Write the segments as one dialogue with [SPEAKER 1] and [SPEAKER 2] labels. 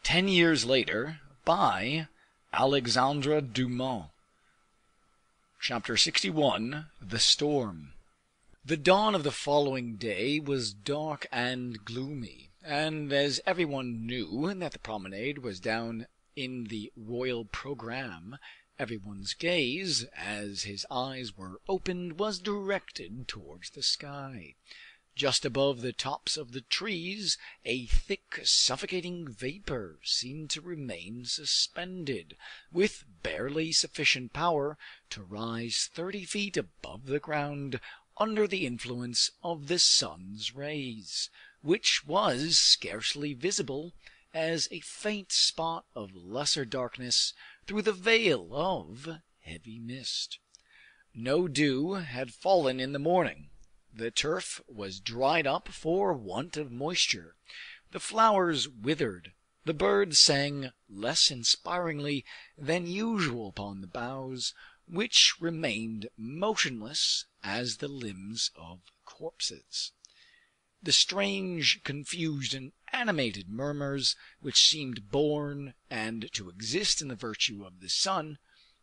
[SPEAKER 1] 10 years later, by Alexandre Dumas. Chapter 61. The Storm. The dawn of the following day was dark and gloomy, and as everyone knew that the promenade was down in the royal programme, everyone's gaze, as his eyes were opened, was directed towards the sky. Just above the tops of the trees, a thick, suffocating vapor seemed to remain suspended, with barely sufficient power to rise 30 feet above the ground under the influence of the sun's rays, which was scarcely visible as a faint spot of lesser darkness through the veil of heavy mist. No dew had fallen in the morning. The turf was dried up for want of moisture. The flowers withered. The birds sang less inspiringly than usual upon the boughs, which remained motionless as the limbs of corpses. The strange, confused, and animated murmurs, which seemed born and to exist in the virtue of the sun,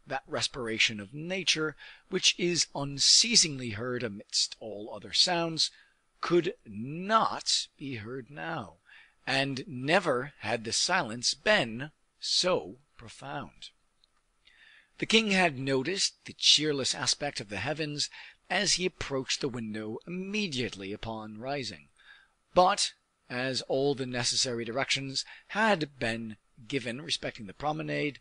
[SPEAKER 1] that respiration of nature which is unceasingly heard amidst all other sounds, could not be heard now, and never had the silence been so profound. The king had noticed the cheerless aspect of the heavens as he approached the window immediately upon rising, but as all the necessary directions had been given respecting the promenade,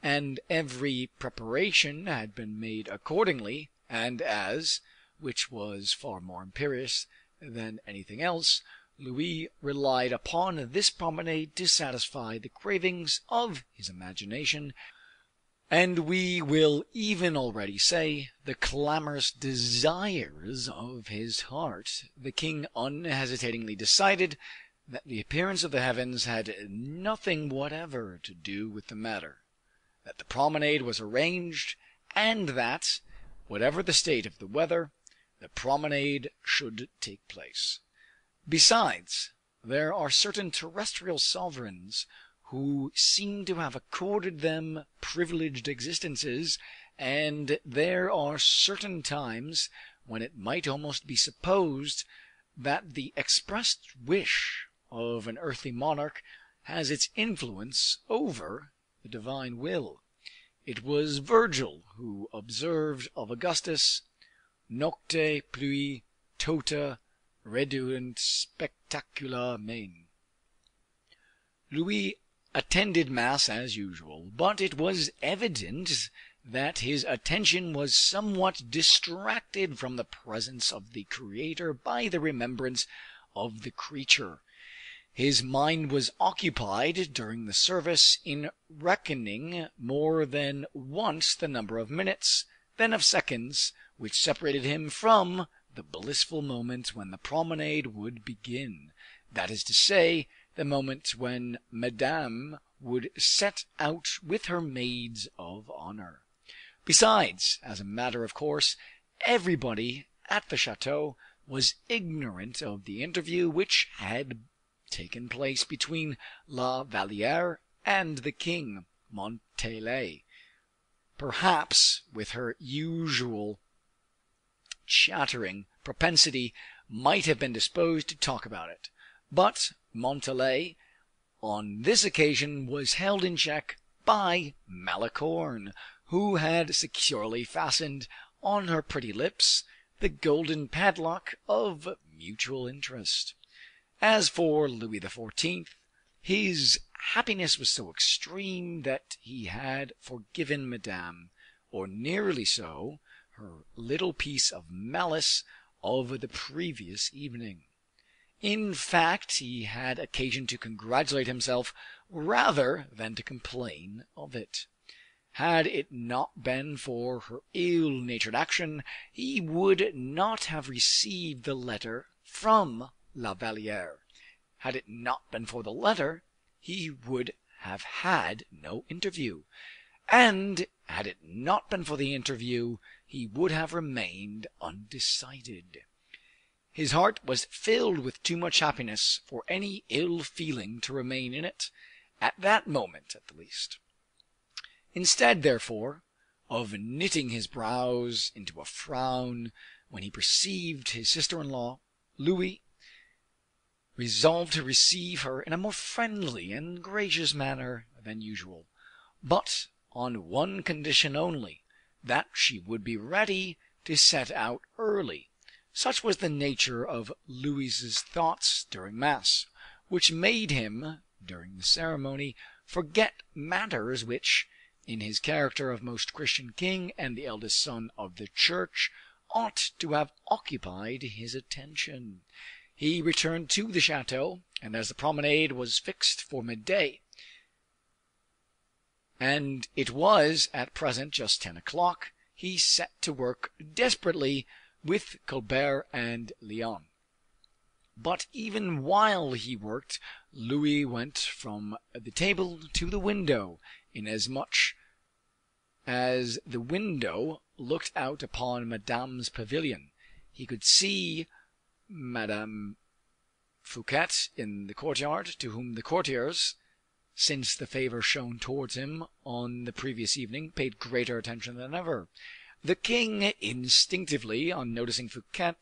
[SPEAKER 1] and every preparation had been made accordingly, and as, which was far more imperious than anything else, Louis relied upon this promenade to satisfy the cravings of his imagination, and we will even already say the clamorous desires of his heart, the king unhesitatingly decided that the appearance of the heavens had nothing whatever to do with the matter, that the promenade was arranged, and that, whatever the state of the weather, the promenade should take place. Besides, there are certain terrestrial sovereigns who seem to have accorded them privileged existences, and there are certain times when it might almost be supposed that the expressed wish of an earthly monarch has its influence over the divine will. It was Virgil who observed of Augustus, "Nocte pluie tota reduunt spectacula main." Louis attended mass as usual, but it was evident that his attention was somewhat distracted from the presence of the Creator by the remembrance of the creature. His mind was occupied during the service in reckoning more than once the number of minutes, then of seconds, which separated him from the blissful moment when the promenade would begin, that is to say, the moment when Madame would set out with her maids of honor. Besides, as a matter of course, everybody at the chateau was ignorant of the interview which had taken place between La Valliere and the king. Montalais, perhaps with her usual chattering propensity, might have been disposed to talk about it, but Montalais on this occasion was held in check by Malicorne, who had securely fastened on her pretty lips the golden padlock of mutual interest. As for Louis XIV, his happiness was so extreme that he had forgiven Madame, or nearly so, her little piece of malice of the previous evening. In fact, he had occasion to congratulate himself rather than to complain of it. Had it not been for her ill-natured action, he would not have received the letter from La Valliere. Had it not been for the letter, he would have had no interview, and had it not been for the interview, he would have remained undecided. His heart was filled with too much happiness for any ill feeling to remain in it, at that moment at the least. Instead, therefore, of knitting his brows into a frown when he perceived his sister-in-law, Louis resolved to receive her in a more friendly and gracious manner than usual, but on one condition only, that she would be ready to set out early. Such was the nature of Louis's thoughts during Mass, which made him, during the ceremony, forget matters which, in his character of most Christian king and the eldest son of the Church, ought to have occupied his attention. He returned to the chateau, and as the promenade was fixed for midday, and it was at present just 10 o'clock, he set to work desperately with Colbert and Léon. But even while he worked, Louis went from the table to the window, inasmuch as the window looked out upon Madame's pavilion. He could see Madame Fouquet in the courtyard, to whom the courtiers, since the favor shown towards him on the previous evening, paid greater attention than ever. The king, instinctively, on noticing Fouquet,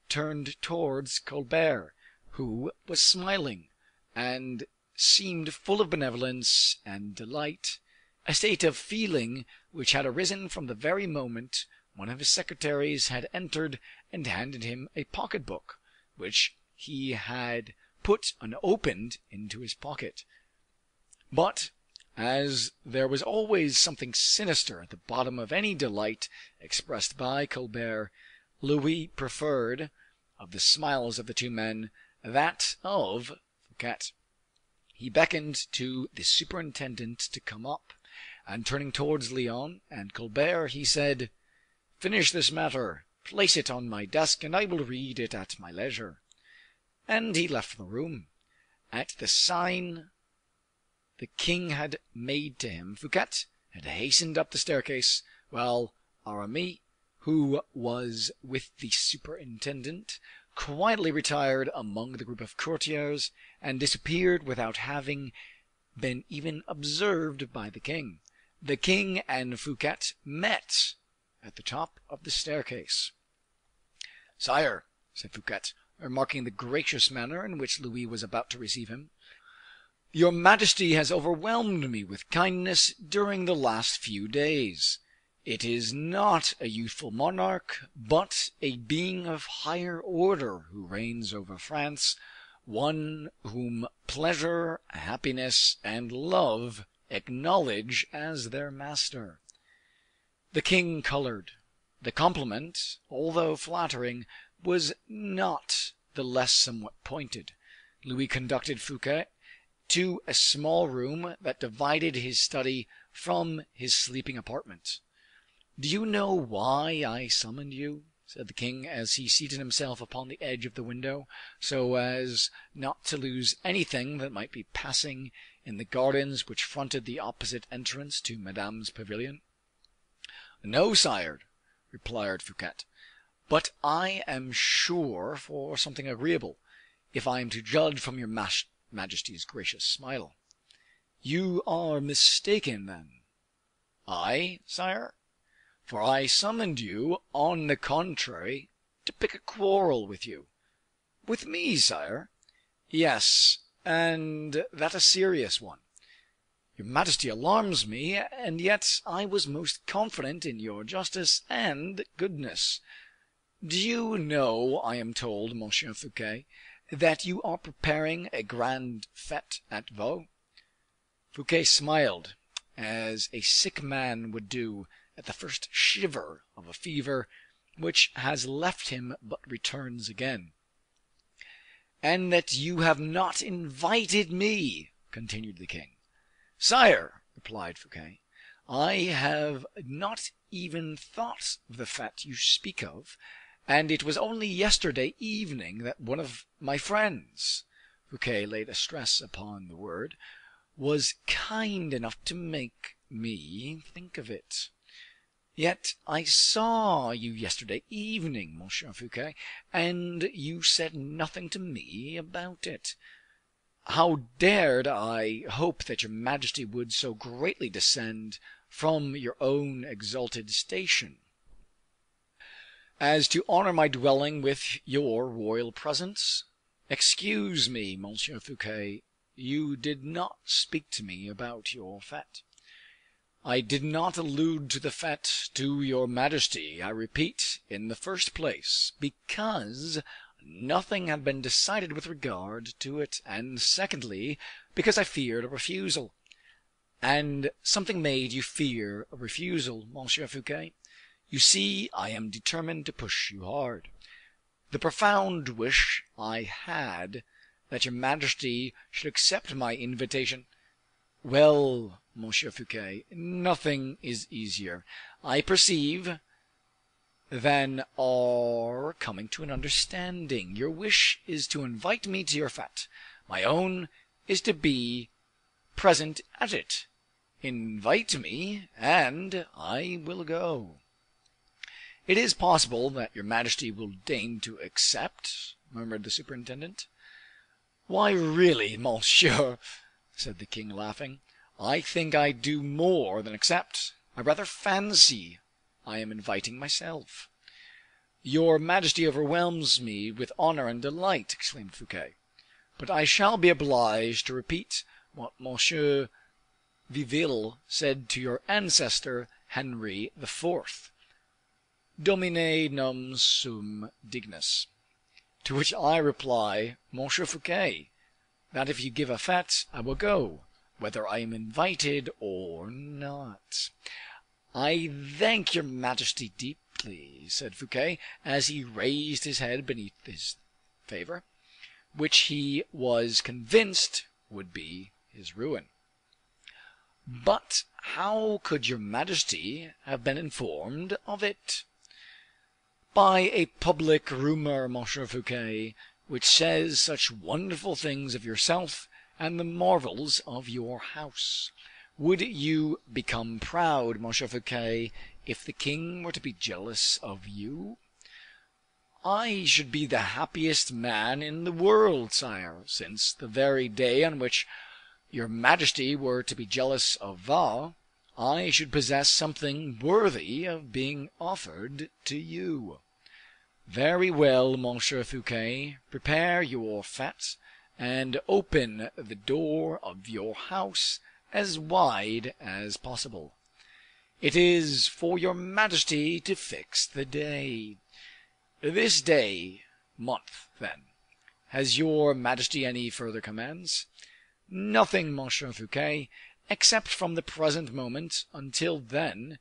[SPEAKER 1] turned towards Colbert, who was smiling, and seemed full of benevolence and delight, a state of feeling which had arisen from the very moment one of his secretaries had entered and handed him a pocket-book, which he had put unopened into his pocket. But, as there was always something sinister at the bottom of any delight expressed by Colbert, Louis preferred, of the smiles of the two men, that of Fouquet. He beckoned to the superintendent to come up, and turning towards Léon and Colbert, he said, "Finish this matter, place it on my desk, and I will read it at my leisure." And he left the room. At the sign the king had made to him, Fouquet had hastened up the staircase, while Aramis, who was with the superintendent, quietly retired among the group of courtiers, and disappeared without having been even observed by the king. The king and Fouquet met at the top of the staircase. "Sire," said Fouquet, remarking the gracious manner in which Louis was about to receive him, "your majesty has overwhelmed me with kindness during the last few days. It is not a youthful monarch, but a being of higher order who reigns over France, one whom pleasure, happiness, and love acknowledge as their master." The king colored. The compliment, although flattering, was not the less somewhat pointed. Louis conducted Fouquet to a small room that divided his study from his sleeping apartment. "Do you know why I summoned you?" said the king, as he seated himself upon the edge of the window, so as not to lose anything that might be passing in the gardens which fronted the opposite entrance to Madame's pavilion. "No, sire," replied Fouquet, "but I am sure for something agreeable, if I am to judge from your majesty's gracious smile." "You are mistaken, then." "I, sire? For I summoned you, on the contrary, to pick a quarrel with you." "With me, sire?" "Yes, and that a serious one. Your majesty alarms me, and yet I was most confident in your justice and goodness. Do you know, I am told, Monsieur Fouquet, that you are preparing a grand fete at Vaux?" Fouquet smiled, as a sick man would do at the first shiver of a fever which has left him but returns again. "And that you have not invited me," continued the king. "Sire," replied Fouquet, "I have not even thought of the fete you speak of, and it was only yesterday evening that one of my friends," Fouquet laid a stress upon the word, "was kind enough to make me think of it." "Yet I saw you yesterday evening, Monsieur Fouquet, and you said nothing to me about it." How dared I hope that your majesty would so greatly descend from your own exalted station as to honor my dwelling with your royal presence? Excuse me, Monsieur Fouquet, you did not speak to me about your fete. I did not allude to the fete to your majesty, I repeat, in the first place, because nothing had been decided with regard to it, and secondly, because I feared a refusal. And something made you fear a refusal, Monsieur Fouquet? You see, I am determined to push you hard. The profound wish I had that your majesty should accept my invitation. Well, Monsieur Fouquet, nothing is easier, I perceive, than our coming to an understanding. Your wish is to invite me to your fete. My own is to be present at it. Invite me, and I will go. It is possible that your majesty will deign to accept, murmured the superintendent. Why, really, monsieur, said the king, laughing, I think I do more than accept. I rather fancy I am inviting myself. Your majesty overwhelms me with honor and delight, exclaimed Fouquet. But I shall be obliged to repeat what Monsieur Viville said to your ancestor Henry IV. Domine num sum dignus. To which I reply, Monsieur Fouquet, that if you give a fete, I will go, whether I am invited or not. I thank your majesty deeply, said Fouquet, as he raised his head beneath his favor, which he was convinced would be his ruin. But how could your majesty have been informed of it? By a public rumor, Monsieur Fouquet, which says such wonderful things of yourself and the marvels of your house. Would you become proud, Monsieur Fouquet, if the king were to be jealous of you? I should be the happiest man in the world, sire, since the very day on which your majesty were to be jealous of Vaux, I should possess something worthy of being offered to you. Very well, Monsieur Fouquet, prepare your fete, and open the door of your house as wide as possible. It is for your majesty to fix the day. This day, month, then. Has your majesty any further commands? Nothing, Monsieur Fouquet, except from the present moment until then,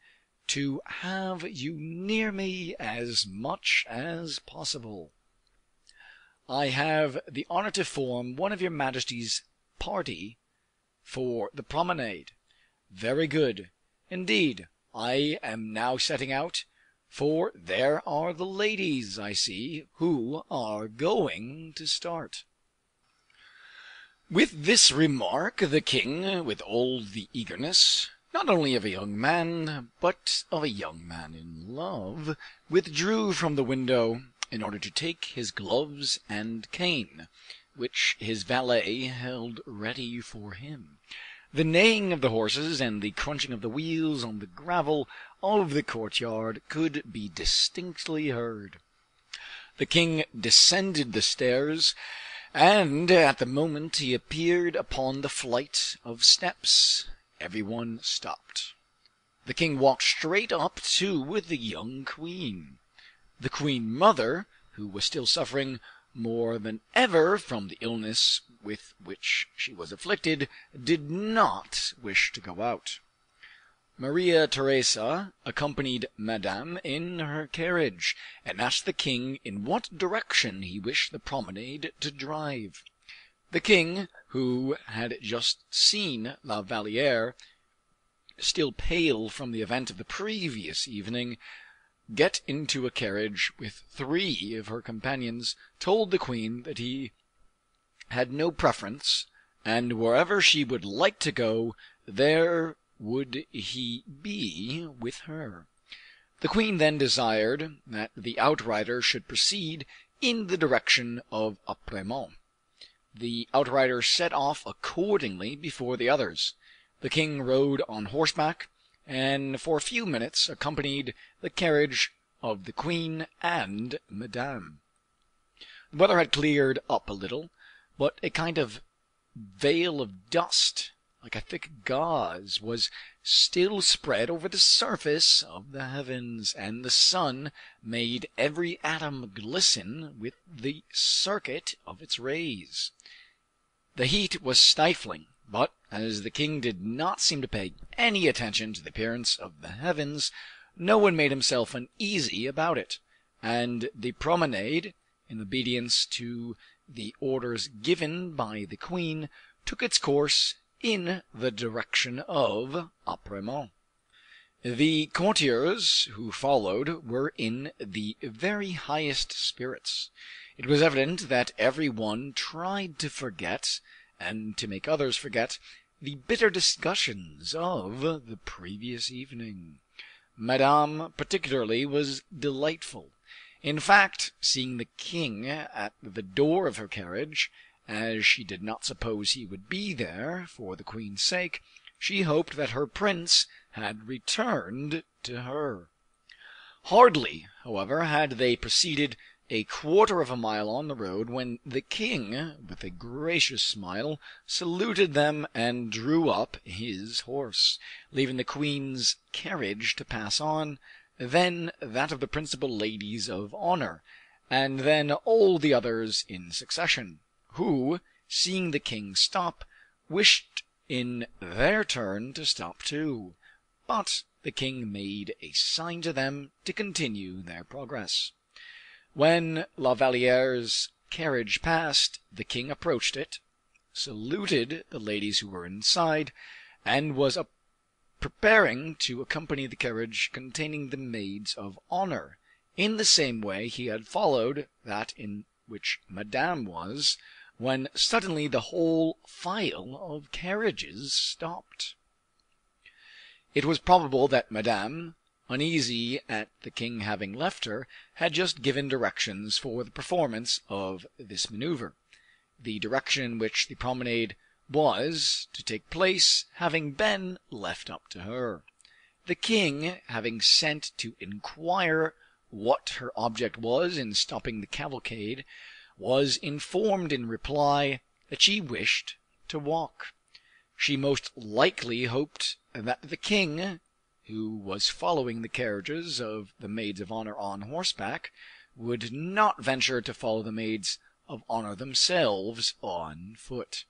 [SPEAKER 1] to have you near me as much as possible. I have the honor to form one of your majesty's party for the promenade. Very good. Indeed, I am now setting out, for there are the ladies, I see, who are going to start. With this remark, the king, with all the eagerness, not only of a young man, but of a young man in love, withdrew from the window in order to take his gloves and cane, which his valet held ready for him. The neighing of the horses and the crunching of the wheels on the gravel of the courtyard could be distinctly heard. The king descended the stairs, and at the moment he appeared upon the flight of steps, everyone stopped. The king walked straight up to the young queen. The queen mother, who was still suffering more than ever from the illness with which she was afflicted, did not wish to go out. Maria Theresa accompanied Madame in her carriage, and asked the king in what direction he wished the promenade to drive. The king, who had just seen La Valliere, still pale from the event of the previous evening, get into a carriage with 3 of her companions, told the queen that he had no preference, and wherever she would like to go, there would he be with her. The queen then desired that the outrider should proceed in the direction of Apremont. The outriders set off accordingly before the others. The king rode on horseback, and for a few minutes accompanied the carriage of the queen and Madame. The weather had cleared up a little, but a kind of veil of dust, like a thick gauze, was still spread over the surface of the heavens, and the sun made every atom glisten with the circuit of its rays. The heat was stifling, but as the king did not seem to pay any attention to the appearance of the heavens, no one made himself uneasy about it, and the promenade, in obedience to the orders given by the queen, took its course in the direction of Apremont. The courtiers who followed were in the very highest spirits. It was evident that every one tried to forget, and to make others forget, the bitter discussions of the previous evening. Madame, particularly, was delightful. In fact, seeing the king at the door of her carriage, as she did not suppose he would be there for the queen's sake, she hoped that her prince had returned to her. Hardly, however, had they proceeded a quarter of a mile on the road when the king, with a gracious smile, saluted them and drew up his horse, leaving the queen's carriage to pass on, then that of the principal ladies of honor, and then all the others in succession, who, seeing the king stop, wished in their turn to stop too, but the king made a sign to them to continue their progress. When La Valliere's carriage passed, the king approached it, saluted the ladies who were inside, and was preparing to accompany the carriage containing the maids of honor, in the same way he had followed that in which Madame was, when suddenly the whole file of carriages stopped. It was probable that Madame, uneasy at the king having left her, had just given directions for the performance of this maneuver, the direction in which the promenade was to take place having been left up to her. The king, having sent to inquire what her object was in stopping the cavalcade, was informed in reply that she wished to walk. She most likely hoped that the king, who was following the carriages of the maids of honor on horseback, would not venture to follow the maids of honor themselves on foot.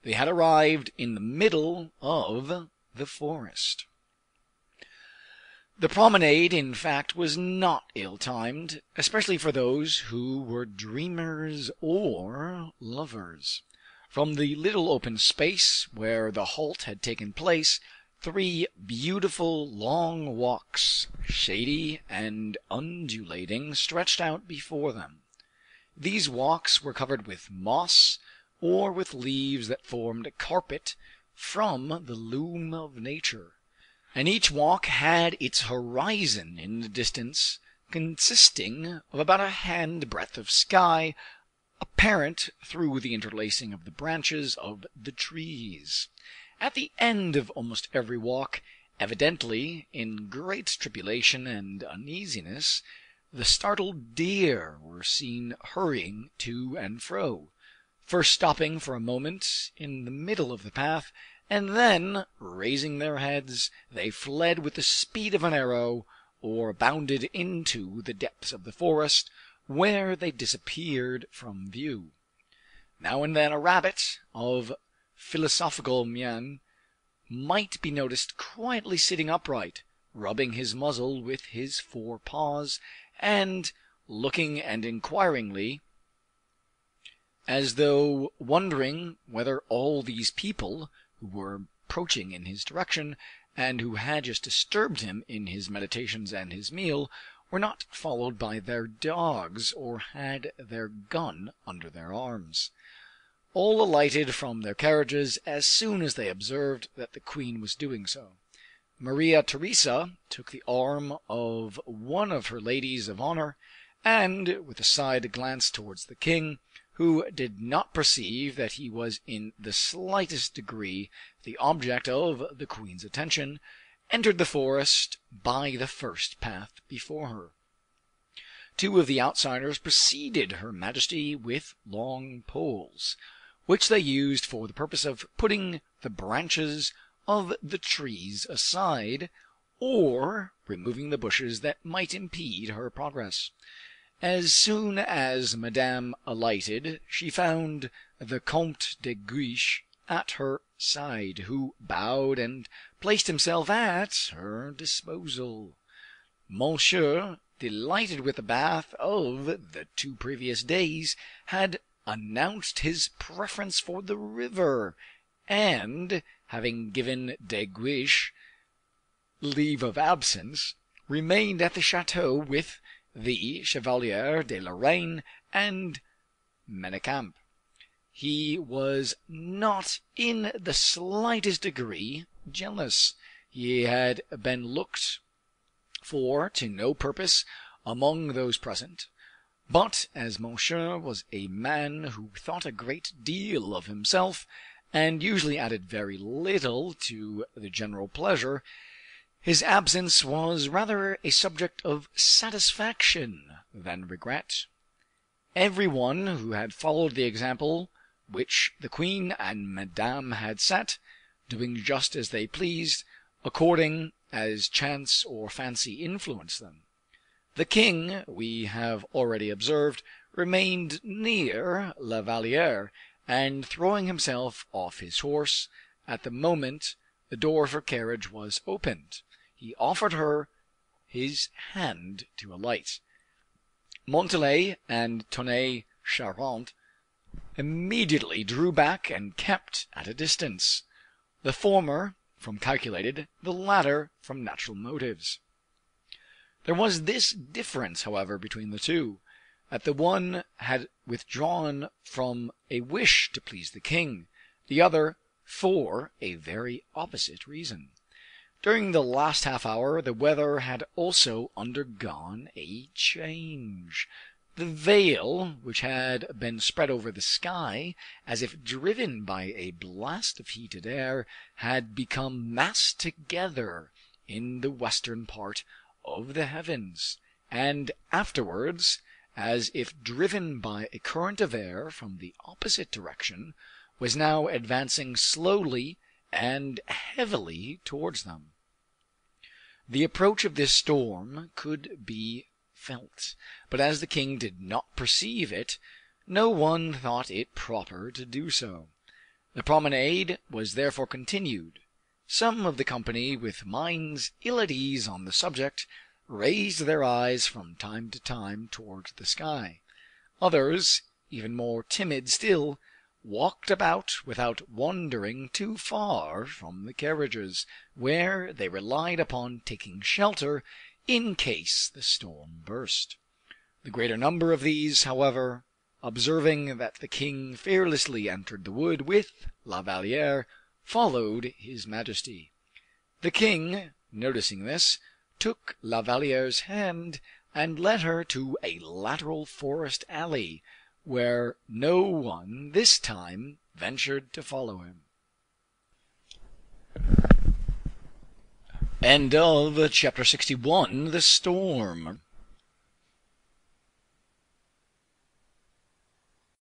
[SPEAKER 1] They had arrived in the middle of the forest. The promenade, in fact, was not ill-timed, especially for those who were dreamers or lovers. From the little open space where the halt had taken place, 3 beautiful long walks, shady and undulating, stretched out before them. These walks were covered with moss, or with leaves that formed a carpet from the loom of nature, and each walk had its horizon in the distance, consisting of about a handbreadth of sky, apparent through the interlacing of the branches of the trees. At the end of almost every walk, evidently in great tribulation and uneasiness, the startled deer were seen hurrying to and fro, first stopping for a moment in the middle of the path, and then, raising their heads, they fled with the speed of an arrow, or bounded into the depths of the forest, where they disappeared from view. Now and then a rabbit of philosophical mien might be noticed quietly sitting upright, rubbing his muzzle with his 4 paws, and looking and inquiringly, as though wondering whether all these people who were approaching in his direction, and who had just disturbed him in his meditations and his meal, were not followed by their dogs, or had their gun under their arms. All alighted from their carriages as soon as they observed that the queen was doing so. Maria Theresa took the arm of one of her ladies of honor, and, with a side glance towards the king, who did not perceive that he was in the slightest degree the object of the queen's attention, entered the forest by the first path before her. Two of the outsiders preceded her majesty with long poles, which they used for the purpose of putting the branches of the trees aside, or removing the bushes that might impede her progress. As soon as Madame alighted, she found the Comte de Guiche at her side, who bowed and placed himself at her disposal. Monsieur, delighted with the bath of the 2 previous days, had announced his preference for the river, and, having given de Guiche leave of absence, remained at the chateau with the Chevalier de Lorraine and Manicamp. He was not in the slightest degree jealous. He had been looked for to no purpose among those present, but as Monsieur was a man who thought a great deal of himself, and usually added very little to the general pleasure, his absence was rather a subject of satisfaction than regret. Every one who had followed the example which the queen and Madame had set, doing just as they pleased, according as chance or fancy influenced them. The king, we have already observed, remained near La Valliere, and throwing himself off his horse, at the moment the door of her carriage was opened, he offered her his hand to alight. Montalais and Tonnay Charente immediately drew back and kept at a distance, the former from calculated, the latter from natural motives. There was this difference, however, between the two, that the one had withdrawn from a wish to please the king, the other for a very opposite reason. During the last half hour the weather had also undergone a change. The veil, which had been spread over the sky, as if driven by a blast of heated air, had become massed together in the western part of the heavens, and afterwards, as if driven by a current of air from the opposite direction, was now advancing slowly and heavily towards them. The approach of this storm could be felt, but as the king did not perceive it, no one thought it proper to do so. The promenade was therefore continued. Some of the company, with minds ill at ease on the subject, raised their eyes from time to time towards the sky. Others, even more timid still, walked about without wandering too far from the carriages, where they relied upon taking shelter in case the storm burst. The greater number of these, however, observing that the king fearlessly entered the wood with La Valliere, followed his majesty. The king, noticing this, took La Valliere's hand and led her to a lateral forest alley, where no one this time ventured to follow him. End of chapter 61, The Storm.